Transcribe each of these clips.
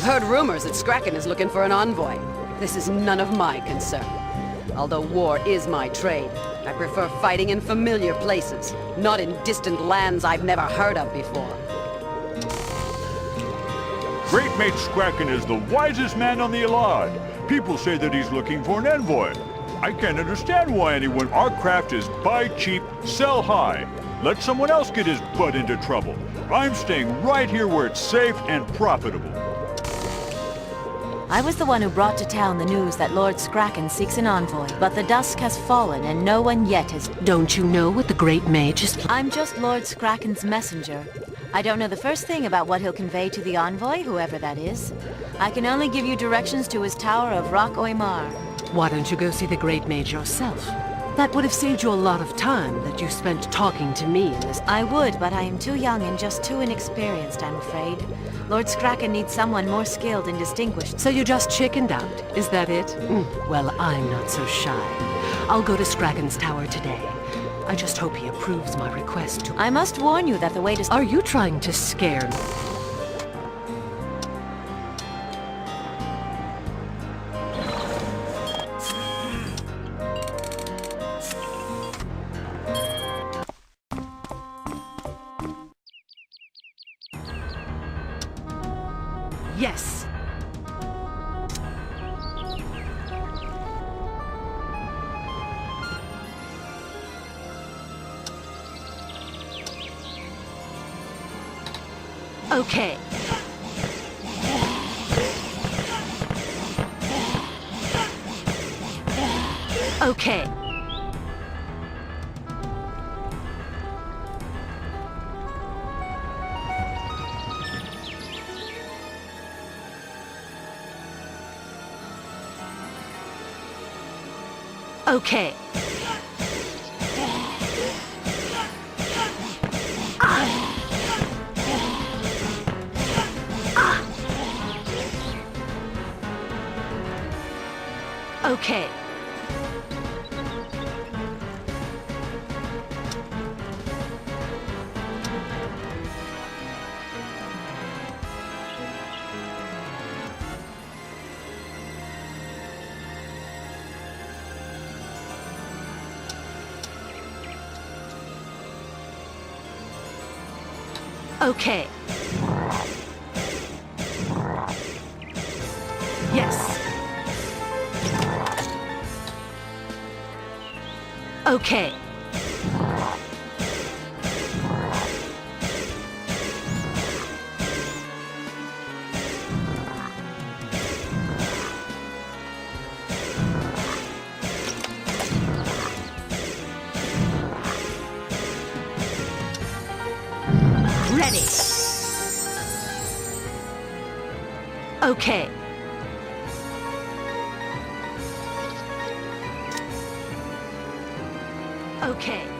I've heard rumors that Scracken is looking for an envoy. This is none of my concern. Although war is my trade, I prefer fighting in familiar places, not in distant lands I've never heard of before. Great Mage Scracken is the wisest man on the Alad. People say that he's looking for an envoy. I can't understand why anyone. Our craft is buy cheap, sell high. Let someone else get his butt into trouble. I'm staying right here where it's safe and profitable. I was the one who brought to town the news that Lord Scracken seeks an envoy, but the dusk has fallen and no one yet has... Don't you know what the Great Mage is... I'm just Lord Scracken's messenger. I don't know the first thing about what he'll convey to the envoy, whoever that is. I can only give you directions to his tower of Rock Oymar. Why don't you go see the Great Mage yourself? That would have saved you a lot of time that you spent talking to me in this... I would, but I am too young and just too inexperienced, I'm afraid. Lord Scracken needs someone more skilled and distinguished. So you just chickened out, is that it? Well, I'm not so shy. I'll go to Scracken's tower today. I just hope he approves my request to... I must warn you that the way to... Are you trying to scare me? Yes. Okay. Okay. Okay. Okay. Okay. Yes. Okay. Ready. Okay. Okay.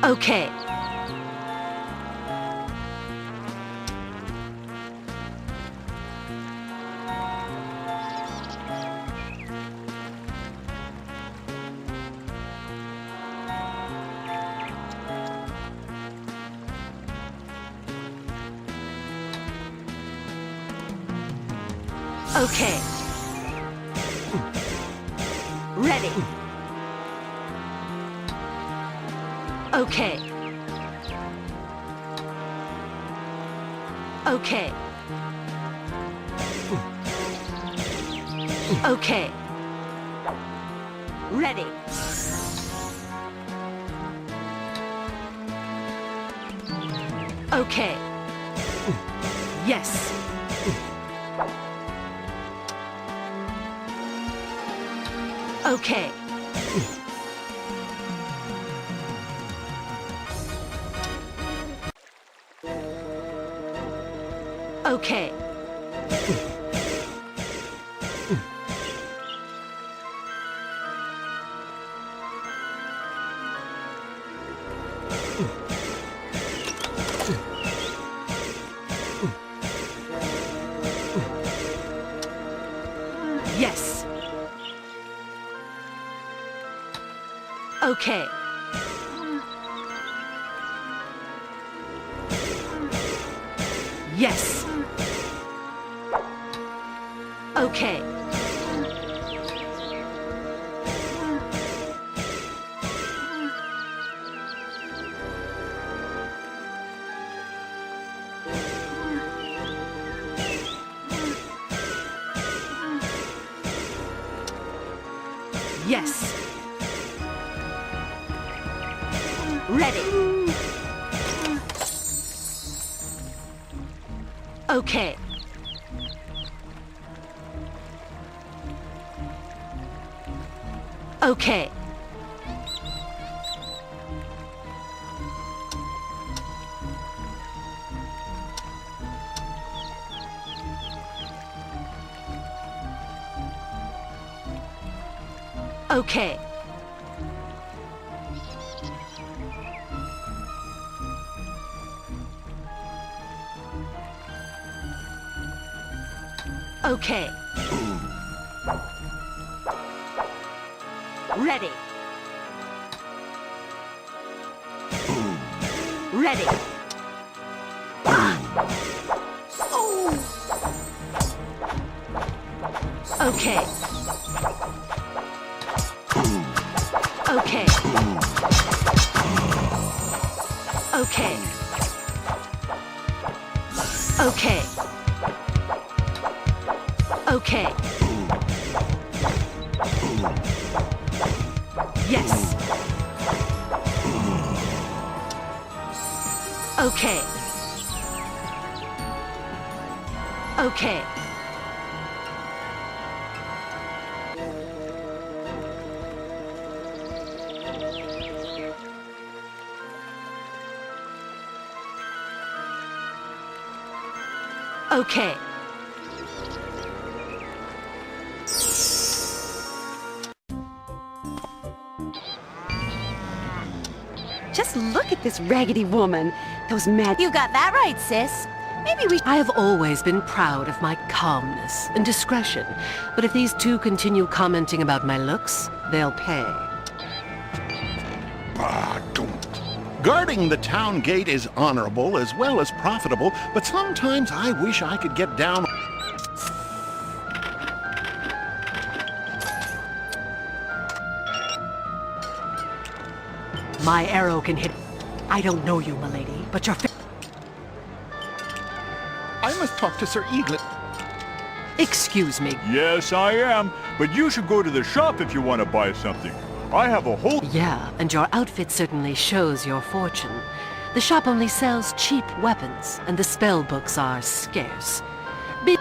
Okay. Okay. Ready. Okay. Okay. Okay. Ready. Okay. Yes. Okay. Okay. Yes. Okay. Yes. Okay. Yes. Ready. Okay. Okay. Okay. Okay. Ready. Ready. Okay. Okay. Okay. Okay. Okay. Yes. Okay. Okay. Okay. Just look at this raggedy woman. Those mad... You got that right, sis. Maybe we... I have always been proud of my calmness and discretion, but if these two continue commenting about my looks, they'll pay. Guarding the town gate is honorable as well as profitable, but sometimes I wish I could get down... My arrow can hit... I don't know you, milady, but your... I must talk to Sir Eaglet. Excuse me. Yes, I am. But you should go to the shop if you want to buy something. I have a whole... Yeah, and your outfit certainly shows your fortune. The shop only sells cheap weapons, and the spell books are scarce.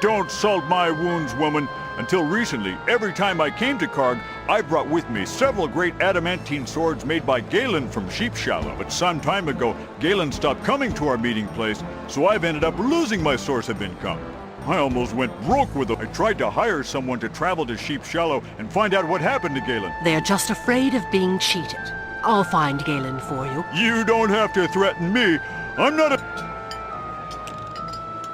Don't salt my wounds, woman. Until recently, every time I came to Karg, I brought with me several great adamantine swords made by Galen from Sheep Shallow. But some time ago, Galen stopped coming to our meeting place, so I've ended up losing my source of income. I almost went broke with them. I tried to hire someone to travel to Sheep Shallow and find out what happened to Galen. They're just afraid of being cheated. I'll find Galen for you. You don't have to threaten me. I'm not a...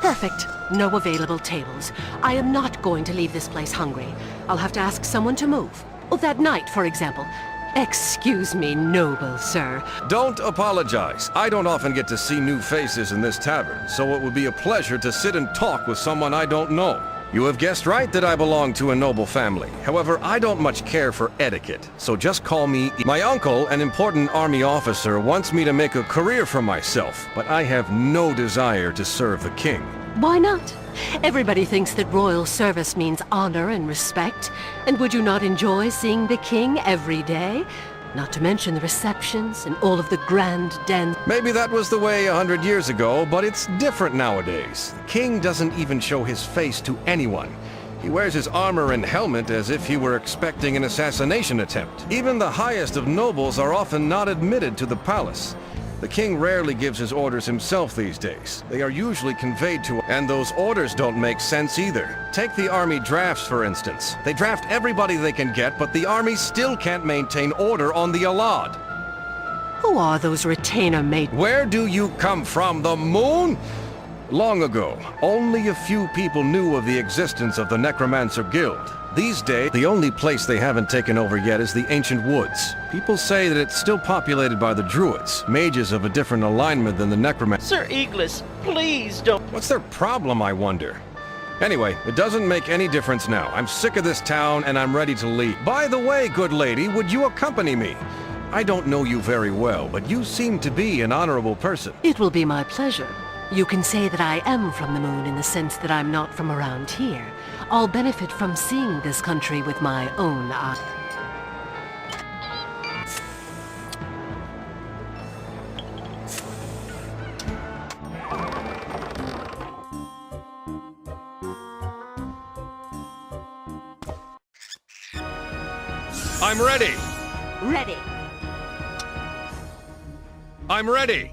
Perfect. No available tables. I am not going to leave this place hungry. I'll have to ask someone to move. Oh, that night, for example. Excuse me, noble sir. Don't apologize. I don't often get to see new faces in this tavern, so it would be a pleasure to sit and talk with someone I don't know. You have guessed right that I belong to a noble family. However, I don't much care for etiquette, so just call me... My uncle, an important army officer, wants me to make a career for myself, but I have no desire to serve the king. Why not? Everybody thinks that royal service means honor and respect. And would you not enjoy seeing the king every day? Not to mention the receptions and all of the grand dances. Maybe that was the way 100 years ago, but it's different nowadays. The king doesn't even show his face to anyone. He wears his armor and helmet as if he were expecting an assassination attempt. Even the highest of nobles are often not admitted to the palace. The king rarely gives his orders himself these days. They are usually conveyed to... And those orders don't make sense either. Take the army drafts, for instance. They draft everybody they can get, but the army still can't maintain order on the Alad. Who are those retainer mates? Where do you come from? The moon? Long ago, only a few people knew of the existence of the Necromancer Guild. These days, the only place they haven't taken over yet is the Ancient Woods. People say that it's still populated by the Druids, mages of a different alignment than the Necromancer. Sir Eagles, please don't... What's their problem, I wonder? Anyway, it doesn't make any difference now. I'm sick of this town and I'm ready to leave. By the way, good lady, would you accompany me? I don't know you very well, but you seem to be an honorable person. It will be my pleasure. You can say that I am from the moon in the sense that I'm not from around here. I'll benefit from seeing this country with my own eyes. I'm ready! Ready. I'm ready!